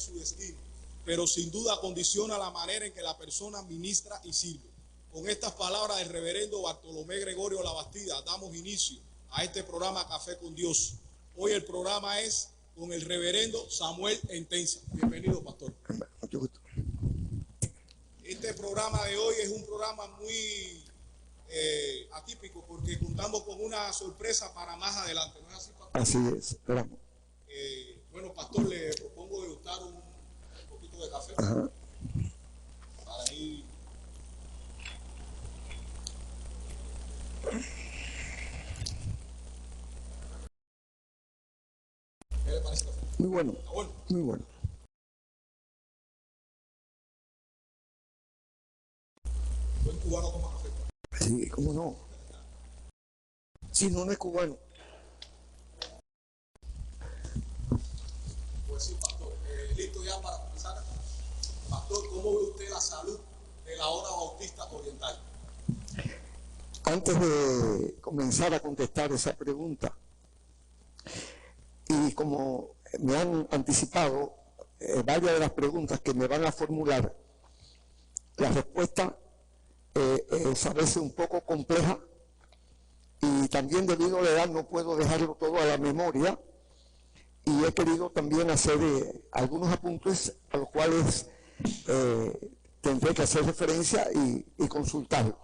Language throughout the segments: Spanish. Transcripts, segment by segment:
su destino, pero sin duda condiciona la manera en que la persona ministra y sirve. Con estas palabras del reverendo Bartolomé Gregorio Labastida damos inicio a este programa Café con Dios. Hoy el programa es con el reverendo Samuel Entenza. Bienvenido, pastor. Mucho gusto. Este programa de hoy es un programa muy atípico porque contamos con una sorpresa para más adelante, ¿no es así, pastor? Así es, esperamos. Bueno, pastor, le propongo degustar un poquito de café. Ajá. Para ir. ¿Qué le parece el café? Muy bueno. ¿Está bueno? Muy bueno. ¿Buen cubano toma café? Sí, cómo no. Si no, no es cubano. Pues sí, pastor. Listo ya para comenzar. Pastor, ¿cómo ve usted la salud de la Hora Bautista Oriental? Antes de comenzar a contestar esa pregunta, y como me han anticipado varias de las preguntas que me van a formular, la respuesta es a veces un poco compleja y también debido a la edad no puedo dejarlo todo a la memoria y he querido también hacer algunos apuntes a los cuales tendré que hacer referencia y consultarlos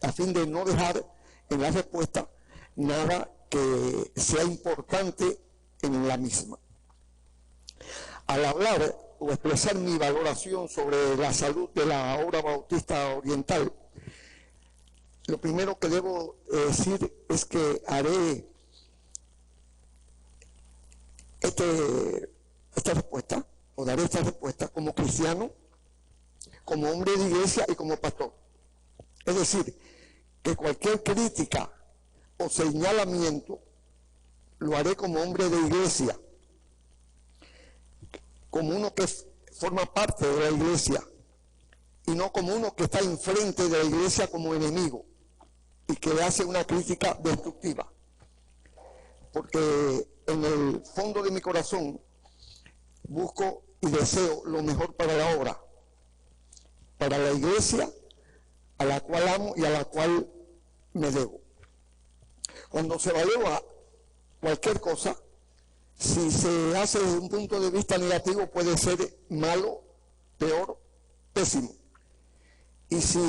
a fin de no dejar en la respuesta nada que sea importante en la misma. Al hablar o expresar mi valoración sobre la salud de la Hora Bautista Oriental, lo primero que debo decir es que haré esta respuesta, o daré esta respuesta como cristiano, como hombre de iglesia y como pastor. Es decir, que cualquier crítica o señalamiento lo haré como hombre de iglesia, como uno que forma parte de la iglesia, y no como uno que está enfrente de la iglesia como enemigo y que le hace una crítica destructiva. Porque en el fondo de mi corazón busco y deseo lo mejor para la obra, para la iglesia a la cual amo y a la cual me debo. Cuando se evalúa cualquier cosa, si se hace desde un punto de vista negativo puede ser malo, peor, pésimo. Y si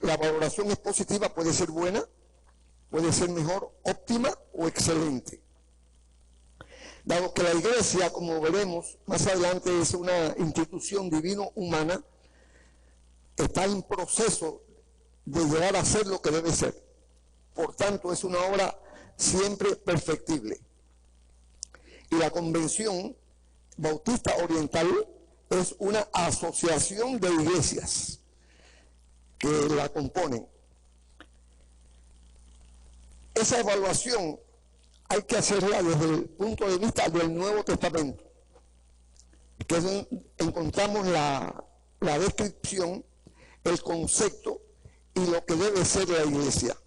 la valoración es positiva puede ser buena, puede ser mejor, óptima o excelente. Dado que la iglesia, como veremos más adelante, es una institución divino-humana, está en proceso de llegar a ser lo que debe ser. Por tanto, es una obra siempre perfectible. Y la Convención Bautista Oriental es una asociación de iglesias que la componen. Esa evaluación hay que hacerla desde el punto de vista del Nuevo Testamento, que es donde encontramos la descripción, el concepto y lo que debe ser la iglesia.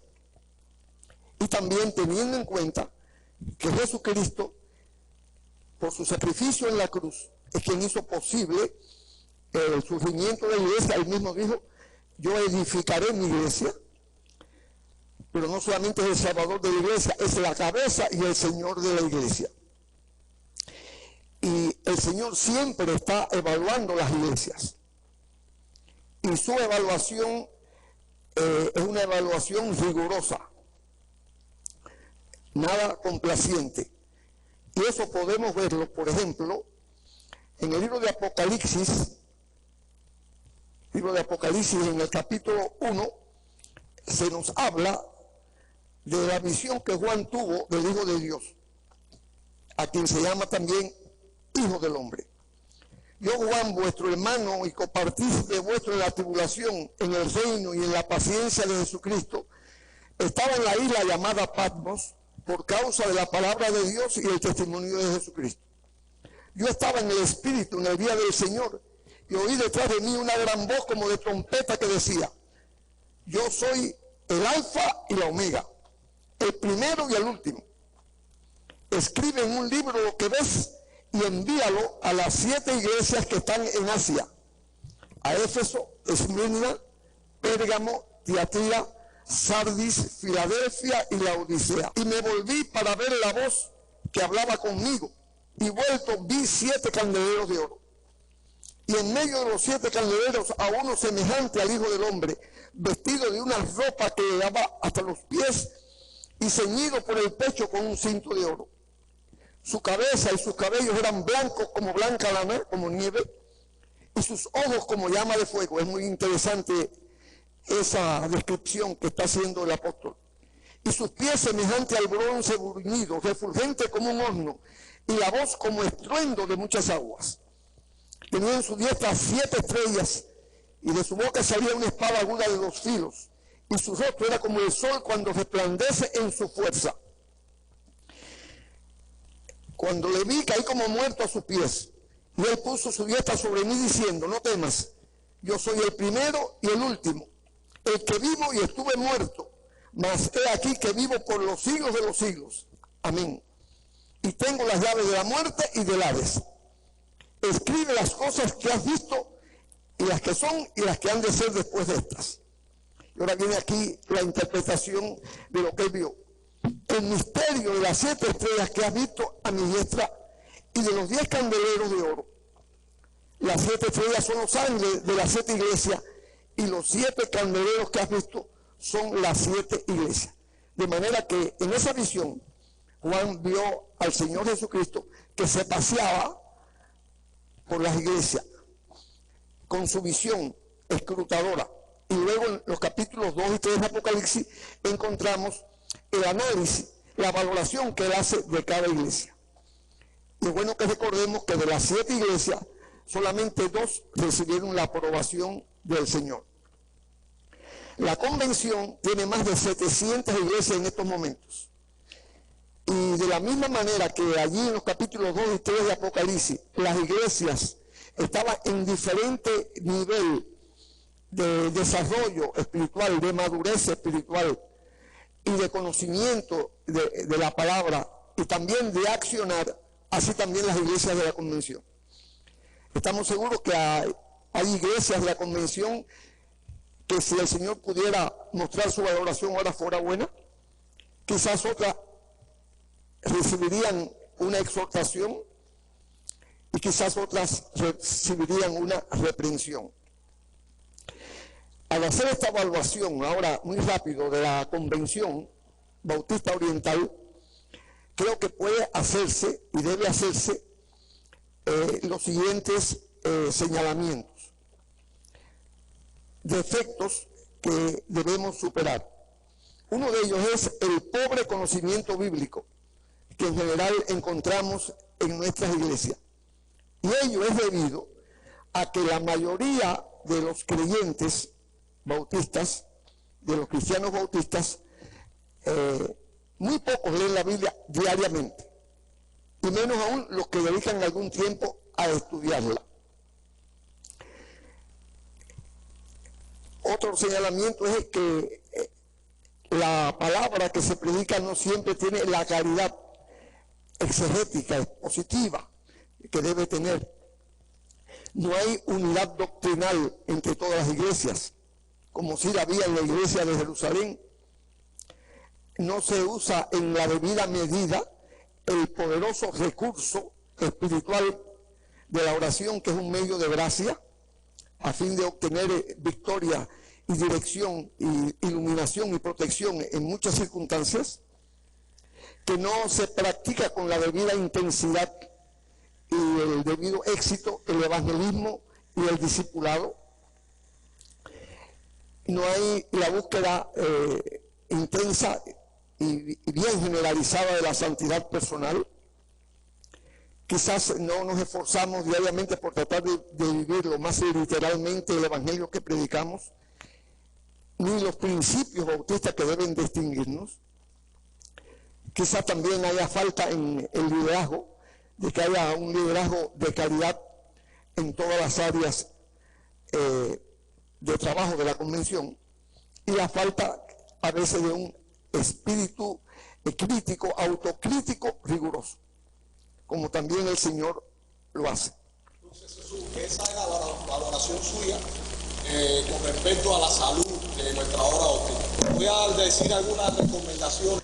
Y también teniendo en cuenta que Jesucristo, por su sacrificio en la cruz, es quien hizo posible el surgimiento de la iglesia. Él mismo dijo: yo edificaré mi iglesia, pero no solamente es el salvador de la iglesia, es la cabeza y el señor de la iglesia. Y el Señor siempre está evaluando las iglesias. Y su evaluación es una evaluación rigurosa, nada complaciente. Y eso podemos verlo, por ejemplo, en el libro de Apocalipsis, en el capítulo 1, se nos habla de la visión que Juan tuvo del Hijo de Dios, a quien se llama también Hijo del Hombre. Yo, Juan, vuestro hermano y copartícipe vuestro en la tribulación, en el reino y en la paciencia de Jesucristo, estaba en la isla llamada Patmos por causa de la palabra de Dios y el testimonio de Jesucristo. Yo estaba en el Espíritu en el día del Señor y oí detrás de mí una gran voz como de trompeta que decía: yo soy el Alfa y la Omega, el primero y el último. Escribe en un libro lo que ves y envíalo a las 7 iglesias que están en Asia, a Éfeso, Esmirna, Pérgamo, Tiatira, Sardis, Filadelfia y Laodicea. Y me volví para ver la voz que hablaba conmigo, y vuelto vi 7 candeleros de oro. Y en medio de los 7 candeleros a uno semejante al Hijo del Hombre, vestido de una ropa que llegaba hasta los pies y ceñido por el pecho con un cinto de oro. Su cabeza y sus cabellos eran blancos como blanca lana, como nieve, y sus ojos como llama de fuego. Es muy interesante esa descripción que está haciendo el apóstol. Y sus pies semejantes al bronce bruñido, refulgente como un horno, y la voz como estruendo de muchas aguas. Tenía en su diestra 7 estrellas, y de su boca salía una espada aguda de 2 filos, y su rostro era como el sol cuando resplandece en su fuerza. Cuando le vi, caí como muerto a sus pies, y él puso su diestra sobre mí diciendo: no temas, yo soy el primero y el último, el que vivo y estuve muerto, mas he aquí que vivo por los siglos de los siglos. Amén. Y tengo las llaves de la muerte y del Hades. Escribe las cosas que has visto, y las que son y las que han de ser después de estas. Y ahora viene aquí la interpretación de lo que él vio. El misterio de las 7 estrellas que has visto a mi diestra y de los 10 candeleros de oro. Las 7 estrellas son los ángeles de las 7 iglesias, y los 7 candeleros que has visto son las 7 iglesias. De manera que en esa visión Juan vio al Señor Jesucristo que se paseaba por las iglesias con su visión escrutadora. Y luego en los capítulos 2 y 3 de Apocalipsis encontramos el análisis, la valoración que él hace de cada iglesia. Y es bueno que recordemos que de las 7 iglesias, solamente 2 recibieron la aprobación del Señor. La convención tiene más de 700 iglesias en estos momentos. Y de la misma manera que allí en los capítulos 2 y 3 de Apocalipsis, las iglesias estaban en diferente nivel de desarrollo espiritual, de madurez espiritual y de conocimiento de la palabra, y también de accionar, así también las iglesias de la convención. Estamos seguros que hay iglesias de la convención que, si el Señor pudiera mostrar su valoración ahora, fuera buena. Quizás otras recibirían una exhortación y quizás otras recibirían una reprensión. Al hacer esta evaluación ahora muy rápido de la Convención Bautista Oriental, creo que puede hacerse y debe hacerse los siguientes señalamientos: defectos que debemos superar. Uno de ellos es el pobre conocimiento bíblico que en general encontramos en nuestras iglesias. Y ello es debido a que la mayoría de los creyentes bautistas, de los cristianos bautistas, muy pocos leen la Biblia diariamente, y menos aún los que dedican algún tiempo a estudiarla. Otro señalamiento es que la palabra que se predica no siempre tiene la claridad exegética, expositiva que debe tener. No hay unidad doctrinal entre todas las iglesias, como sí la había en la iglesia de Jerusalén. No se usa en la debida medida el poderoso recurso espiritual de la oración, que es un medio de gracia, a fin de obtener victoria y dirección y iluminación y protección en muchas circunstancias, que no se practica con la debida intensidad y el debido éxito el evangelismo y el discipulado. No hay la búsqueda intensa y bien generalizada de la santidad personal. Quizás no nos esforzamos diariamente por tratar de vivir lo más literalmente el evangelio que predicamos, ni los principios bautistas que deben distinguirnos. Quizás también haya falta en el liderazgo, de que haya un liderazgo de calidad en todas las áreas de trabajo de la convención, y la falta a veces de un espíritu crítico, autocrítico, riguroso. como también el Señor lo hace. Entonces, Jesús, esa es la valoración suya con respecto a la salud de nuestra obra bautismo. Voy a decir algunas recomendaciones.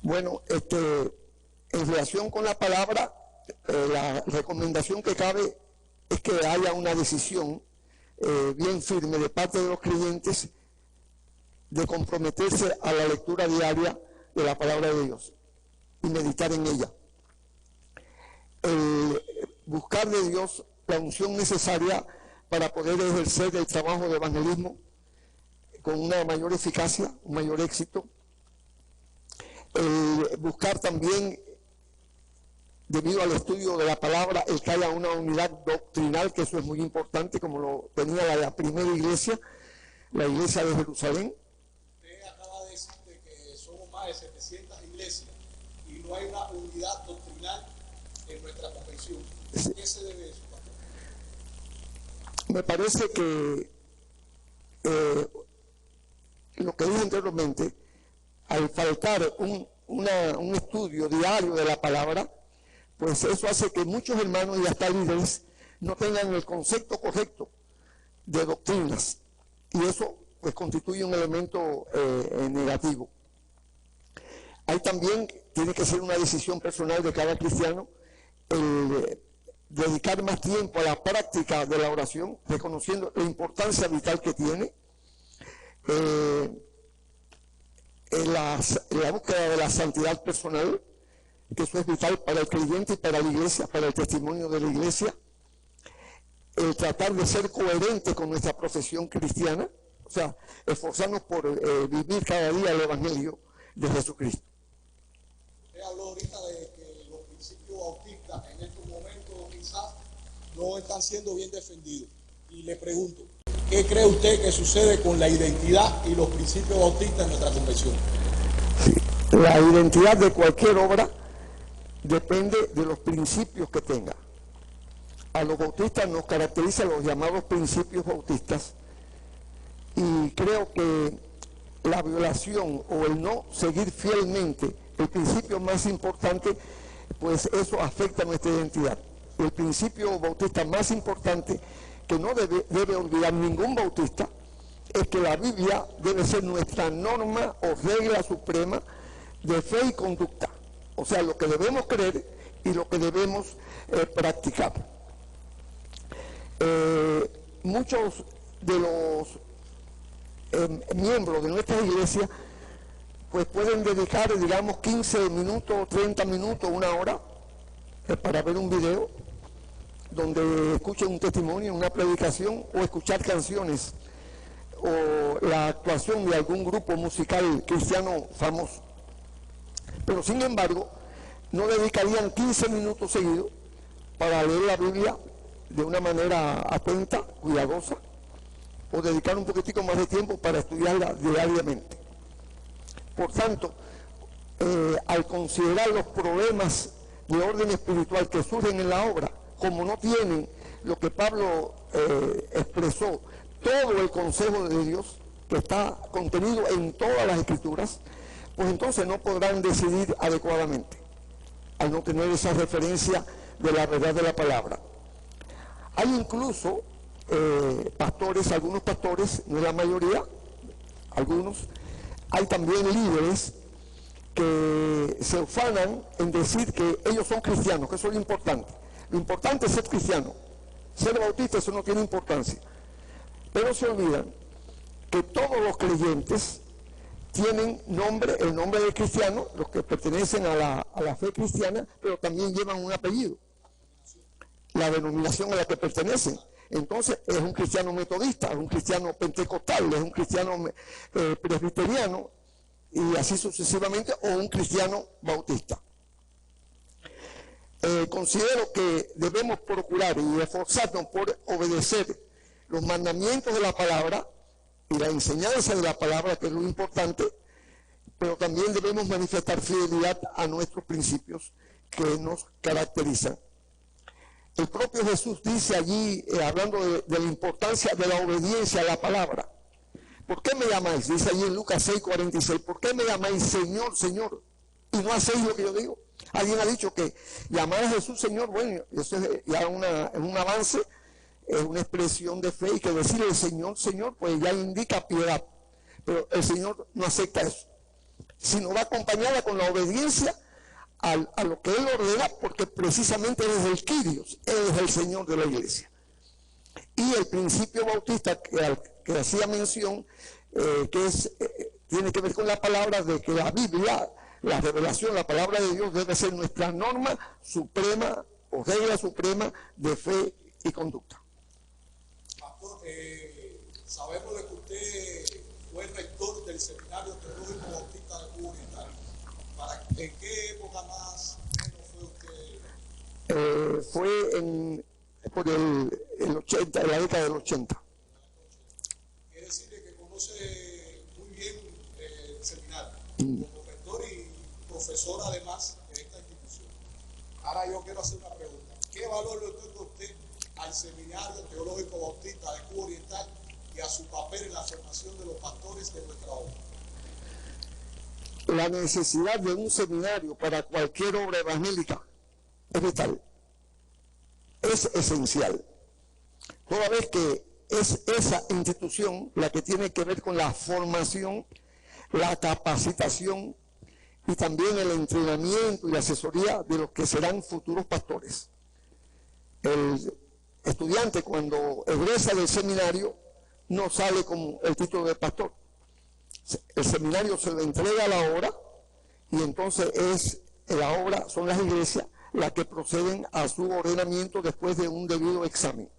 Bueno, en relación con la palabra, la recomendación que cabe es que haya una decisión bien firme de parte de los creyentes de comprometerse a la lectura diaria de la palabra de Dios y meditar en ella. Buscar de Dios la unción necesaria para poder ejercer el trabajo de evangelismo con una mayor eficacia, un mayor éxito. Buscar también, debido al estudio de la palabra, el que haya una unidad doctrinal, que eso es muy importante, como lo tenía la primera iglesia, la iglesia de Jerusalén. Usted acaba de decir que somos más de 700 iglesias y no hay una unidad doctrinal en nuestra convención. ¿A qué se debe eso, pastor? Me parece que lo que dije anteriormente, al faltar un estudio diario de la palabra, pues eso hace que muchos hermanos y hasta líderes no tengan el concepto correcto de doctrinas, y eso pues constituye un elemento negativo. Ahí también tiene que ser una decisión personal de cada cristiano el dedicar más tiempo a la práctica de la oración, reconociendo la importancia vital que tiene, la búsqueda de la santidad personal, que eso es vital para el creyente y para la iglesia, para el testimonio de la iglesia, el tratar de ser coherente con nuestra profesión cristiana, o sea, esforzarnos por vivir cada día el Evangelio de Jesucristo. Usted habló ahorita de que los principios bautistas en estos momentos quizás no están siendo bien defendidos. Y le pregunto, ¿qué cree usted que sucede con la identidad y los principios bautistas en nuestra convención? Sí, la identidad de cualquier obra depende de los principios que tenga. A los bautistas nos caracterizan los llamados principios bautistas, y creo que la violación o el no seguir fielmente el principio más importante, pues eso afecta nuestra identidad. El principio bautista más importante que no debe olvidar ningún bautista es que la Biblia debe ser nuestra norma o regla suprema de fe y conducta, o sea, lo que debemos creer y lo que debemos practicar. Muchos de los miembros de nuestra iglesia pues pueden dedicar, digamos, 15 minutos, 30 minutos, una hora para ver un video donde escuchen un testimonio, una predicación, o escuchar canciones o la actuación de algún grupo musical cristiano famoso. Pero sin embargo, no dedicarían 15 minutos seguidos para leer la Biblia de una manera atenta, cuidadosa, o dedicar un poquitico más de tiempo para estudiarla diariamente. Por tanto, al considerar los problemas de orden espiritual que surgen en la obra, como no tienen lo que Pablo expresó, todo el consejo de Dios que está contenido en todas las escrituras, pues entonces no podrán decidir adecuadamente, al no tener esa referencia de la verdad de la palabra. Hay incluso pastores, algunos pastores, no es la mayoría, algunos, hay también líderes que se ufanan en decir que ellos son cristianos, que eso es lo importante. Lo importante es ser cristiano. Ser bautista, eso no tiene importancia. Pero se olvidan que todos los creyentes tienen nombre, el nombre de cristiano, los que pertenecen a la fe cristiana, pero también llevan un apellido, la denominación a la que pertenecen. Entonces es un cristiano metodista, es un cristiano pentecostal, es un cristiano presbiteriano, y así sucesivamente, o un cristiano bautista. Considero que debemos procurar y esforzarnos por obedecer los mandamientos de la palabra y la enseñanza de la palabra, que es lo importante, pero también debemos manifestar fidelidad a nuestros principios que nos caracterizan. El propio Jesús dice allí, hablando de la importancia de la obediencia a la palabra: ¿por qué me llamáis? Dice allí en Lucas 6:46, ¿por qué me llamáis Señor, Señor? y no hacéis lo que yo digo. Alguien ha dicho que llamar a Jesús Señor, bueno, eso es ya un avance, es una expresión de fe, y que decirle Señor, Señor, pues ya indica piedad. Pero el Señor no acepta eso, sino va acompañada con la obediencia a lo que Él ordena, porque precisamente Él es el Kyrios, Él es el Señor de la iglesia. Y el principio bautista que hacía mención, tiene que ver con la palabra de que la Biblia, la revelación, la palabra de Dios debe ser nuestra norma suprema o regla suprema de fe y conducta. Pastor, sabemos de que usted fue rector del Seminario Teológico Bautista de Cuba Oriental. ¿En qué época más o menos fue usted? Por el 80, en la década del 80. Quiere decir que conoce muy bien el seminario, como rector y profesor además de esta institución. Ahora yo quiero hacer una pregunta. ¿Qué valor le otorga usted al Seminario Teológico Bautista de Cuba Oriental y a su papel en la formación de los pastores de nuestra obra? La necesidad de un seminario para cualquier obra evangélica es vital, es esencial, toda vez que es esa institución la que tiene que ver con la formación, la capacitación y también el entrenamiento y la asesoría de los que serán futuros pastores. El estudiante, cuando egresa del seminario, no sale con el título de pastor. El seminario se lo entrega a la obra, y entonces la obra, son las iglesias las que proceden a su ordenamiento después de un debido examen.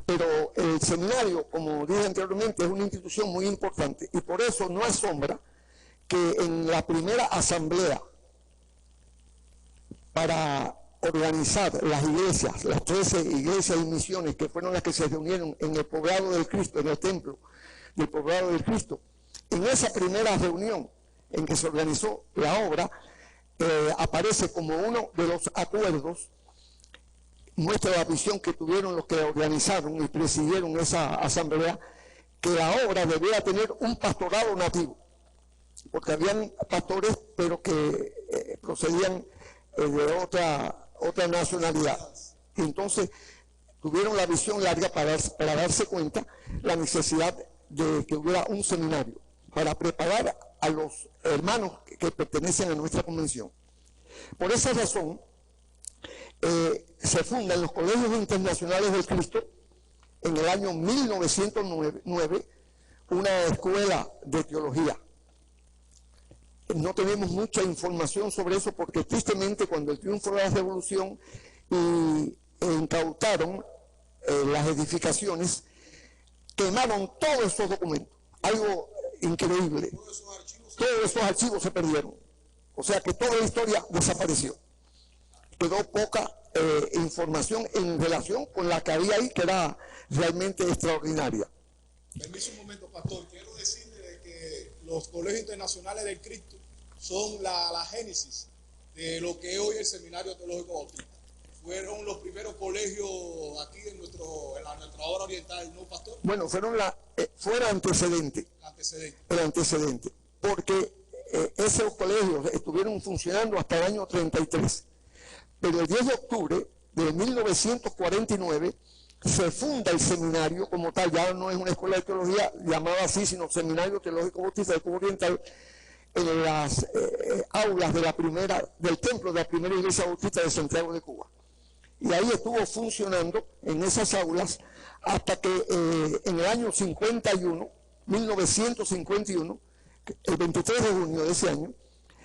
Pero el seminario, como dije anteriormente, es una institución muy importante, y por eso no asombra que en la primera asamblea para organizar las iglesias, las 13 iglesias y misiones que fueron las que se reunieron en el poblado del Cristo, en el templo del poblado del Cristo, en esa primera reunión en que se organizó la obra, aparece como uno de los acuerdos, muestra la visión que tuvieron los que organizaron y presidieron esa asamblea, que la obra debía tener un pastorado nativo, porque habían pastores pero que procedían de otra nacionalidad. Y entonces tuvieron la visión larga para darse cuenta la necesidad de que hubiera un seminario para preparar a los hermanos que pertenecen a nuestra convención. Por esa razón se fundan los Colegios Internacionales del Cristo en el año 1909, una escuela de teología. No tenemos mucha información sobre eso, porque tristemente cuando el triunfo de la revolución incautaron las edificaciones, quemaron todos esos documentos, algo increíble. Todos esos archivos se perdieron, o sea que toda la historia desapareció. Quedó poca información en relación con la que había ahí, que era realmente extraordinaria. Permiso un momento, pastor. Quiero decirle que los Colegios Internacionales del Cristo son la génesis de lo que es hoy el Seminario Teológico Bautista. Fueron los primeros colegios aquí en nuestra obra oriental, ¿no, pastor? Bueno, fue el antecedente. El antecedente. Porque esos colegios estuvieron funcionando hasta el año 33. Pero el 10 de octubre de 1949 se funda el seminario como tal. Ya no es una escuela de teología llamada así, sino Seminario Teológico Bautista de Cuba Oriental, en las aulas del templo de la primera iglesia bautista de Santiago de Cuba. Y ahí estuvo funcionando en esas aulas hasta que en el año 1951, el 23 de junio de ese año,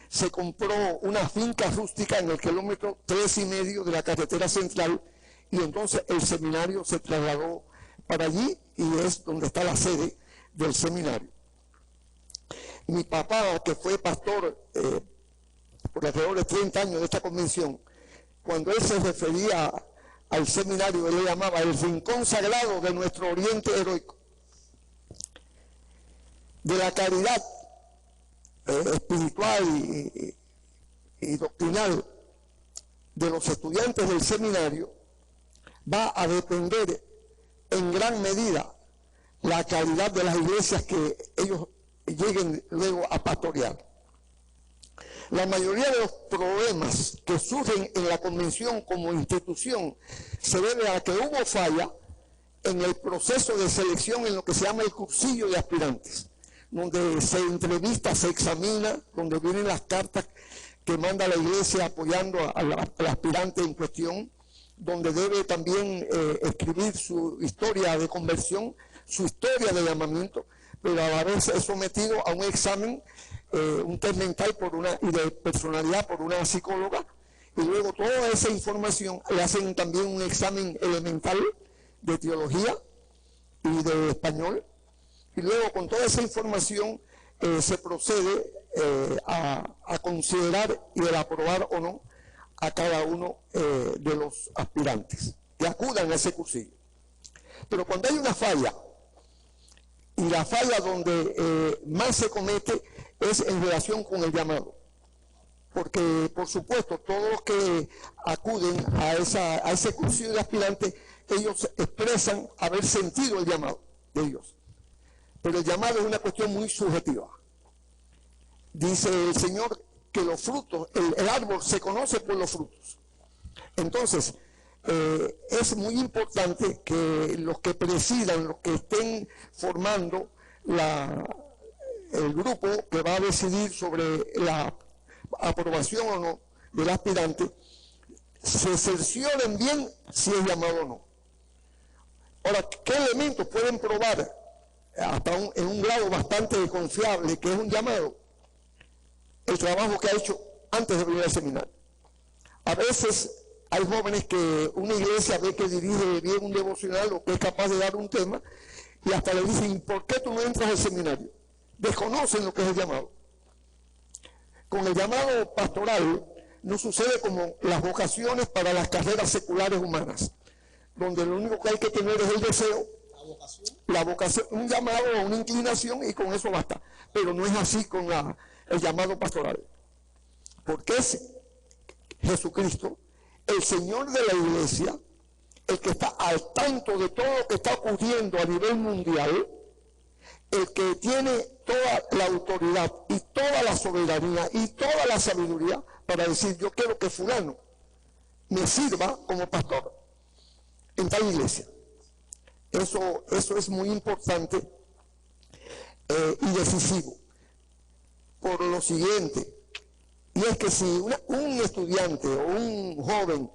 se compró una finca rústica en el kilómetro 3,5 de la carretera central, y entonces el seminario se trasladó para allí, y es donde está la sede del seminario. Mi papá, que fue pastor por alrededor de 30 años de esta convención, cuando él se refería al seminario, él le llamaba el rincón sagrado de nuestro oriente heroico, de la caridad espiritual y doctrinal de los estudiantes del seminario. Va a depender en gran medida la calidad de las iglesias que ellos lleguen luego a pastorear. La mayoría de los problemas que surgen en la convención como institución se debe a que hubo falla en el proceso de selección en lo que se llama el cursillo de aspirantes, donde se entrevista, se examina, donde vienen las cartas que manda la iglesia apoyando al aspirante en cuestión, donde debe también escribir su historia de conversión, su historia de llamamiento, pero a la vez es sometido a un examen, un test mental y de personalidad por una psicóloga, y luego toda esa información le hacen también un examen elemental de teología y de español, y luego con toda esa información se procede a considerar y el aprobar o no a cada uno de los aspirantes que acudan a ese cursillo. Pero cuando hay una falla, y la falla donde más se comete es en relación con el llamado, porque por supuesto todos los que acuden a ese cursillo de aspirantes, ellos expresan haber sentido el llamado de Dios, pero el llamado es una cuestión muy subjetiva. Dice el Señor que los frutos, el árbol se conoce por los frutos. Entonces, es muy importante que los que presidan, los que estén formando el grupo que va a decidir sobre la aprobación o no del aspirante, se cercioren bien si es llamado o no. Ahora, ¿qué elementos pueden probar hasta en un grado bastante confiable que es un llamado? El trabajo que ha hecho antes de venir al seminario. A veces hay jóvenes que una iglesia ve que dirige bien un devocional o que es capaz de dar un tema y hasta le dicen, ¿por qué tú no entras al seminario? Desconocen lo que es el llamado. Con el llamado pastoral no sucede como las vocaciones para las carreras seculares humanas, donde lo único que hay que tener es el deseo, la vocación, un llamado o una inclinación y con eso basta. Pero no es así con el llamado pastoral, porque es Jesucristo, el Señor de la iglesia, el que está al tanto de todo lo que está ocurriendo a nivel mundial, el que tiene toda la autoridad y toda la soberanía y toda la sabiduría para decir, yo quiero que fulano me sirva como pastor en tal iglesia. Eso es muy importante y decisivo. Por lo siguiente, y es que si un estudiante o un joven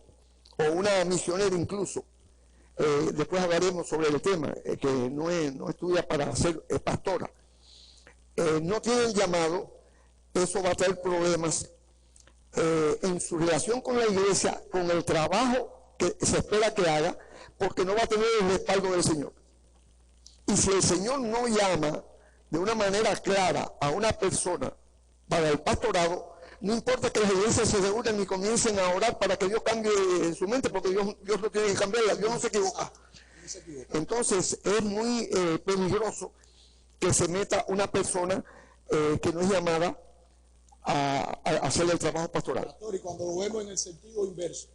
o una misionera incluso, después hablaremos sobre el tema, que no estudia para ser pastora, no tiene el llamado, eso va a traer problemas en su relación con la iglesia, con el trabajo que se espera que haga, porque no va a tener el respaldo del Señor. Y si el Señor no llama de una manera clara a una persona para el pastorado, no importa que las iglesias se reúnan y comiencen a orar para que Dios cambie su mente, porque Dios no tiene que cambiarla, Dios no se equivoca. Entonces es muy peligroso que se meta una persona que no es llamada a hacer el trabajo pastoral. Pastor, y cuando lo vemos en el sentido inverso,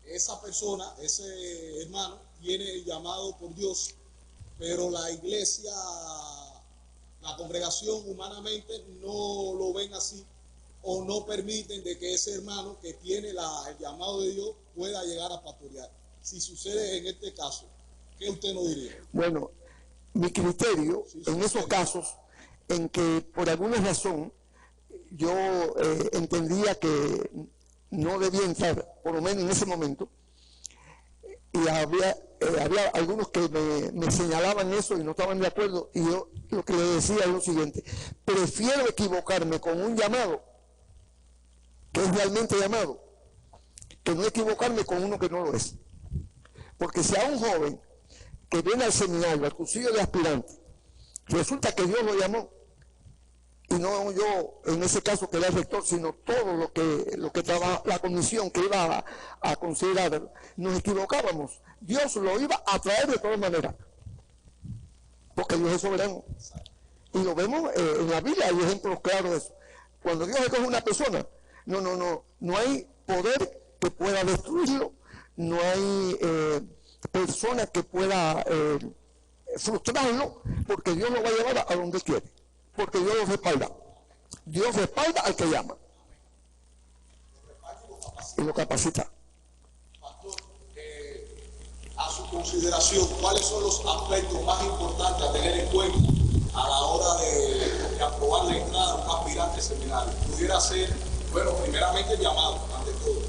esa persona, ese hermano, tiene llamado por Dios, pero la iglesia, la congregación humanamente no lo ven así, o no permiten de que ese hermano que tiene el llamado de Dios pueda llegar a pastorear. Si sucede en este caso, ¿qué usted nos diría? Bueno, mi criterio en esos casos en que por alguna razón yo entendía que no debía entrar, por lo menos en ese momento, y había algunos que me señalaban eso y no estaban de acuerdo, y yo lo que le decía es lo siguiente: prefiero equivocarme con un llamado que es realmente llamado, que no equivocarme con uno que no lo es. Porque si a un joven que viene al seminario, al cursillo de aspirante, resulta que Dios lo llamó, y no yo en ese caso que era el rector, sino todo lo que trabaja la comisión que iba a considerar, nos equivocábamos, Dios lo iba a traer de todas maneras, porque Dios es soberano. Y lo vemos en la Biblia, hay ejemplos claros de eso. Cuando Dios escoge una persona, no hay poder que pueda destruirlo, no hay persona que pueda frustrarlo, porque Dios lo va a llevar a donde quiere, porque Dios lo respalda. Dios respalda al que llama. y lo capacita. Pastor, a su consideración, ¿cuáles son los aspectos más importantes a tener en cuenta a la hora de aprobar la entrada a un aspirante seminario? Pudiera ser, bueno, primeramente el llamado, ante todo.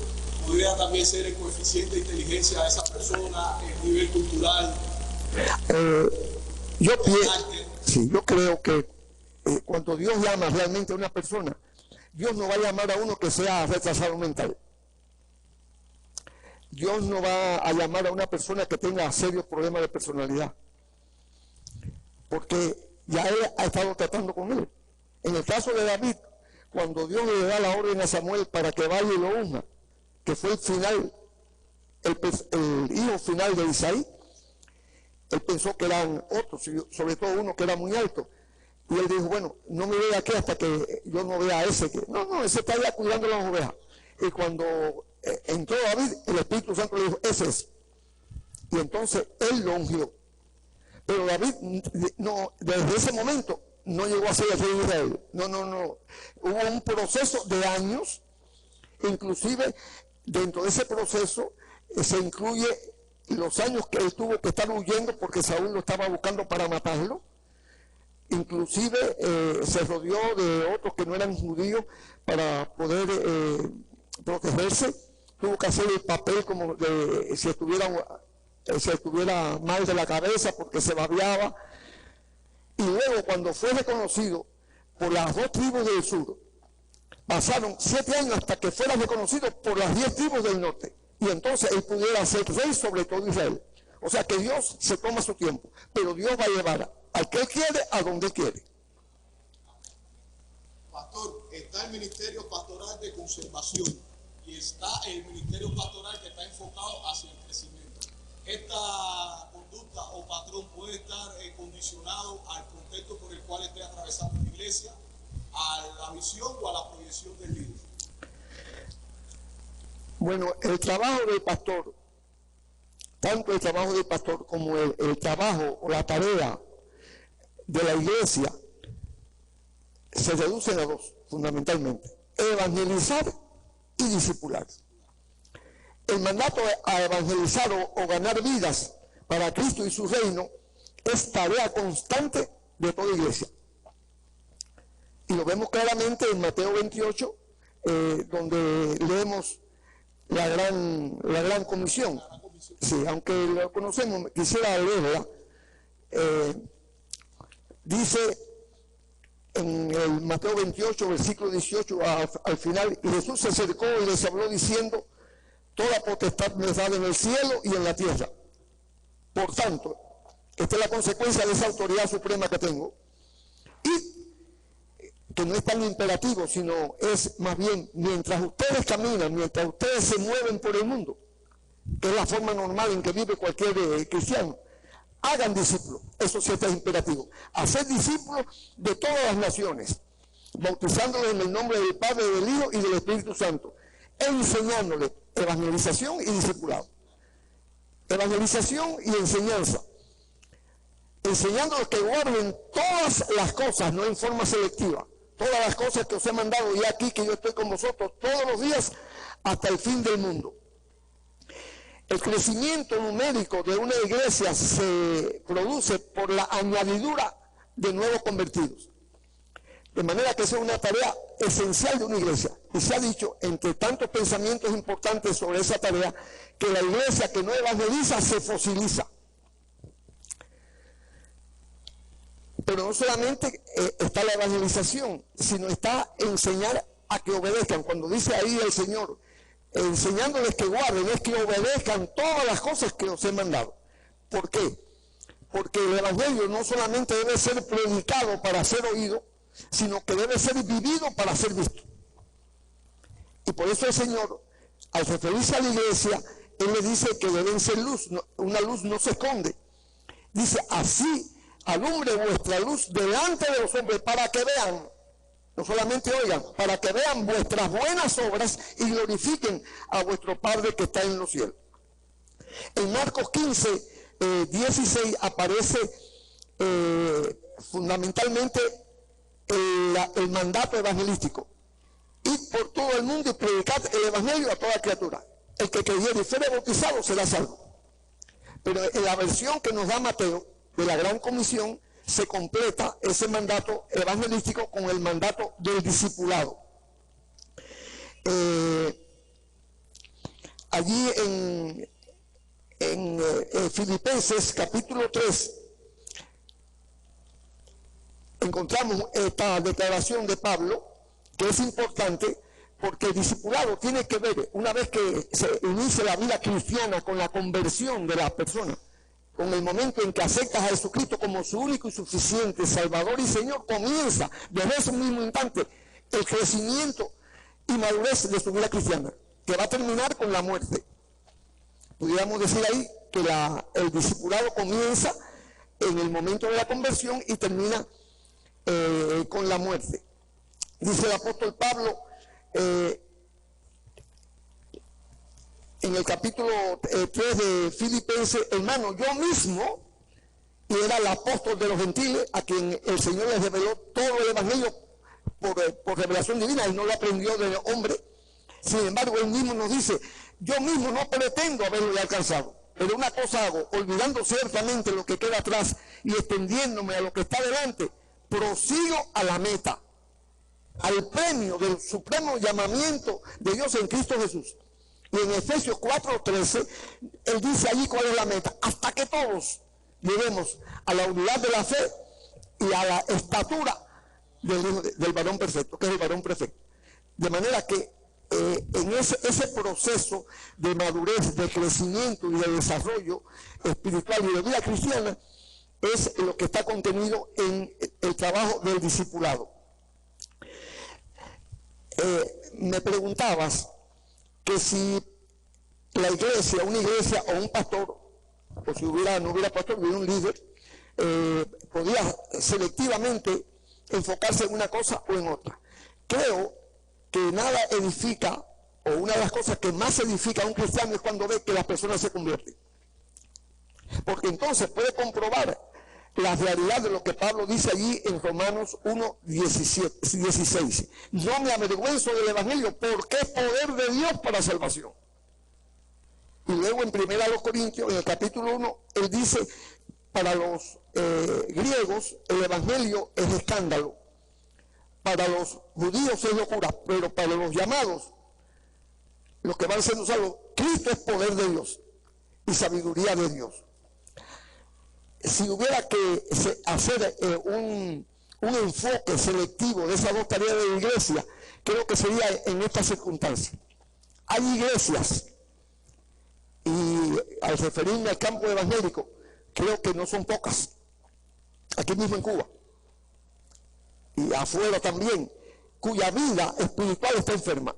Pudiera también ser el coeficiente de inteligencia de esa persona, el nivel cultural. Yo creo que cuando Dios llama realmente a una persona, Dios no va a llamar a uno que sea retrasado mental. Dios no va a llamar a una persona que tenga serios problemas de personalidad, porque ya él ha estado tratando con él. En el caso de David, cuando Dios le da la orden a Samuel para que vaya y lo unja, que fue el final, el hijo final de Isaí, él pensó que eran otros, sobre todo uno que era muy alto, y él dijo, bueno, no me voy aquí hasta que yo no vea a ese que, no, ese está allá cuidando las ovejas. Y cuando entró David, el Espíritu Santo le dijo, ese es. Y entonces él lo ungió. Pero David, no, desde ese momento, no llegó a ser el rey de Israel. No. Hubo un proceso de años, inclusive dentro de ese proceso se incluye los años que él tuvo que estar huyendo porque Saúl lo estaba buscando para matarlo. Inclusive se rodeó de otros que no eran judíos para poder protegerse. Tuvo que hacer el papel como de si estuviera mal de la cabeza porque se babeaba. Y luego, cuando fue reconocido por las 2 tribus del sur, pasaron 7 años hasta que fuera reconocido por las 10 tribus del norte. Y entonces él pudiera ser rey sobre todo Israel. O sea que Dios se toma su tiempo, pero Dios va a llevar al que él quiere a donde quiere. Pastor, está el ministerio pastoral de conservación y está el ministerio pastoral que está enfocado hacia el crecimiento. Esta conducta o patrón puede estar condicionado al contexto por el cual esté atravesando la iglesia, a la visión o a la proyección del líder. Bueno, el trabajo del pastor, tanto el trabajo del pastor como el trabajo o la tarea de la iglesia, se reducen a 2, fundamentalmente: evangelizar y discipular. El mandato a evangelizar o ganar vidas para Cristo y su reino es tarea constante de toda iglesia. Y lo vemos claramente en Mateo 28, donde leemos la gran comisión. Sí, aunque lo conocemos, quisiera leerla. Dice en el Mateo 28, versículo 18 al final, y Jesús se acercó y les habló diciendo: toda potestad me es dada en el cielo y en la tierra. Por tanto, esta es la consecuencia de esa autoridad suprema que tengo. Y que no es tan imperativo, sino es más bien, mientras ustedes caminan, mientras ustedes se mueven por el mundo, que es la forma normal en que vive cualquier cristiano, hagan discípulos. Eso sí está imperativo. Hacer discípulos de todas las naciones, bautizándolos en el nombre del Padre, del Hijo y del Espíritu Santo, enseñándoles evangelización y discipulado. Evangelización y enseñanza. Enseñándoles que guarden todas las cosas, no en forma selectiva, todas las cosas que os he mandado, y aquí que yo estoy con vosotros todos los días hasta el fin del mundo. El crecimiento numérico de una iglesia se produce por la añadidura de nuevos convertidos. De manera que esa es una tarea esencial de una iglesia. Y se ha dicho, entre tantos pensamientos importantes sobre esa tarea, que la iglesia que no evangeliza se fosiliza. Pero no solamente está la evangelización, sino está enseñar a que obedezcan. Cuando dice ahí el Señor, enseñándoles que guarden, es que obedezcan todas las cosas que os he mandado. ¿Por qué? Porque el evangelio no solamente debe ser predicado para ser oído, sino que debe ser vivido para ser visto. Y por eso el Señor, al referirse a la iglesia, Él le dice que deben ser luz. Una luz no se esconde. Dice: así alumbre vuestra luz delante de los hombres, para que vean, no solamente oigan, para que vean vuestras buenas obras y glorifiquen a vuestro Padre que está en los cielos. En Marcos 15, 16 aparece fundamentalmente el mandato evangelístico. Id por todo el mundo y predicad el evangelio a toda criatura. El que creyere y fuere bautizado será salvo. Pero en la versión que nos da Mateo de la Gran Comisión se completa ese mandato evangelístico con el mandato del discipulado. Allí en Filipenses capítulo 3 encontramos esta declaración de Pablo, que es importante porque el discipulado tiene que ver, una vez que se inicia la vida cristiana, con la conversión de la persona, con el momento en que aceptas a Jesucristo como su único y suficiente Salvador y Señor, comienza desde ese mismo instante el crecimiento y madurez de su vida cristiana, que va a terminar con la muerte. Pudiéramos decir ahí que el discipulado comienza en el momento de la conversión y termina con la muerte. Dice el apóstol Pablo en el capítulo 3 de Filipenses: hermano, yo mismo, y era el apóstol de los gentiles, a quien el Señor les reveló todo el evangelio por revelación divina, él no lo aprendió de hombre. Sin embargo, él mismo nos dice: yo mismo no pretendo haberlo ya alcanzado, pero una cosa hago, olvidando ciertamente lo que queda atrás y extendiéndome a lo que está delante, prosigo a la meta, al premio del supremo llamamiento de Dios en Cristo Jesús. Y en Efesios 4:13, él dice allí cuál es la meta: hasta que todos lleguemos a la unidad de la fe y a la estatura del varón perfecto, que es el varón perfecto. De manera que en ese proceso de madurez, de crecimiento y de desarrollo espiritual y de vida cristiana es lo que está contenido en el trabajo del discipulado. Me preguntabas que si la iglesia, una iglesia o un pastor, o si no hubiera pastor, hubiera un líder, podía selectivamente enfocarse en una cosa o en otra. Creo que nada edifica, o una de las cosas que más edifica a un cristiano es cuando ve que las personas se convierten. Porque entonces puede comprobar la realidad de lo que Pablo dice allí en Romanos 1:16. No me avergüenzo del evangelio, porque es poder de Dios para salvación. Y luego en 1 Corintios, en el capítulo 1, él dice: para los griegos el evangelio es escándalo, para los judíos es locura, pero para los llamados, los que van siendo salvos, Cristo es poder de Dios y sabiduría de Dios. Si hubiera que hacer un enfoque selectivo de esas dos tareas de la iglesia, creo que sería en esta circunstancia. Hay iglesias, y al referirme al campo evangélico, creo que no son pocas, aquí mismo en Cuba, y afuera también, cuya vida espiritual está enferma.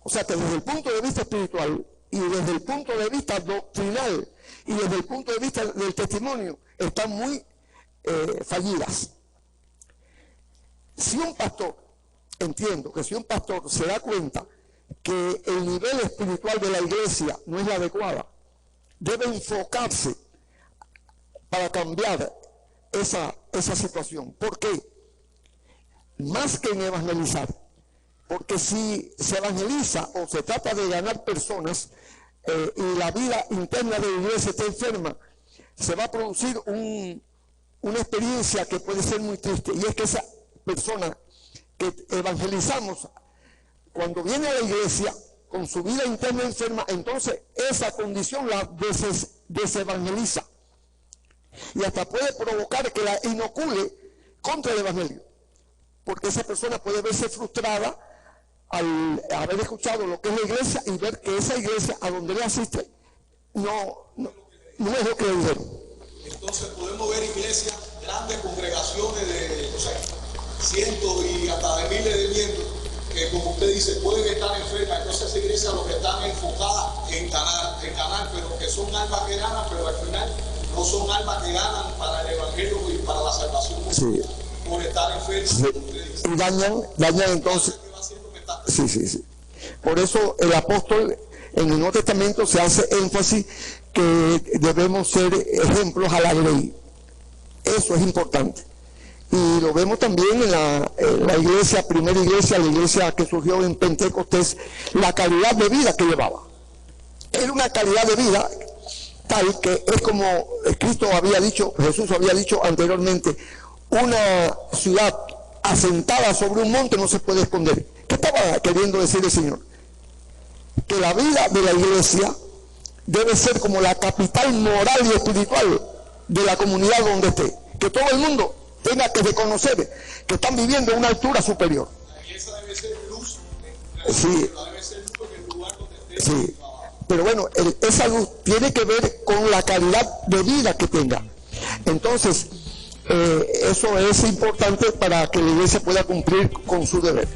O sea que desde el punto de vista espiritual y desde el punto de vista doctrinal y desde el punto de vista del testimonio están muy fallidas. Si un pastor, entiendo que si un pastor se da cuenta que el nivel espiritual de la iglesia no es la adecuada, debe enfocarse para cambiar esa situación. ¿Por qué? Más que en evangelizar, porque si se evangeliza o se trata de ganar personas y la vida interna de la iglesia está enferma, se va a producir una experiencia que puede ser muy triste, y es que esa persona que evangelizamos, cuando viene a la iglesia con su vida interna enferma, entonces esa condición la desevangeliza y hasta puede provocar que la inocule contra el evangelio, porque esa persona puede verse frustrada al haber escuchado lo que es la iglesia y ver que esa iglesia a donde le asiste no es lo que le dijeron. Entonces podemos ver iglesias, grandes congregaciones de cientos y hasta de miles de miembros, que como usted dice pueden estar enfermas. Entonces esas iglesias lo que están enfocadas en ganar, pero que son almas que ganan, pero al final no son almas que ganan para el evangelio y para la salvación, sí, por estar enfermos. Sí. Y dañan entonces. Sí. Por eso el apóstol en el Nuevo Testamento se hace énfasis que debemos ser ejemplos a la ley. Eso es importante. Y lo vemos también en la iglesia, primera iglesia, la iglesia que surgió en Pentecostés, la calidad de vida que llevaba. Era una calidad de vida tal que es como Cristo había dicho, Jesús había dicho anteriormente, una ciudad asentada sobre un monte no se puede esconder. ¿Qué estaba queriendo decir el Señor? Que la vida de la iglesia debe ser como la capital moral y espiritual de la comunidad donde esté. Que todo el mundo tenga que reconocer que están viviendo a una altura superior. La iglesia debe ser luz, sí, debe ser luz en el lugar donde esté. Sí. Pero bueno, esa luz tiene que ver con la calidad de vida que tenga. Entonces, eso es importante para que la iglesia pueda cumplir con su deber.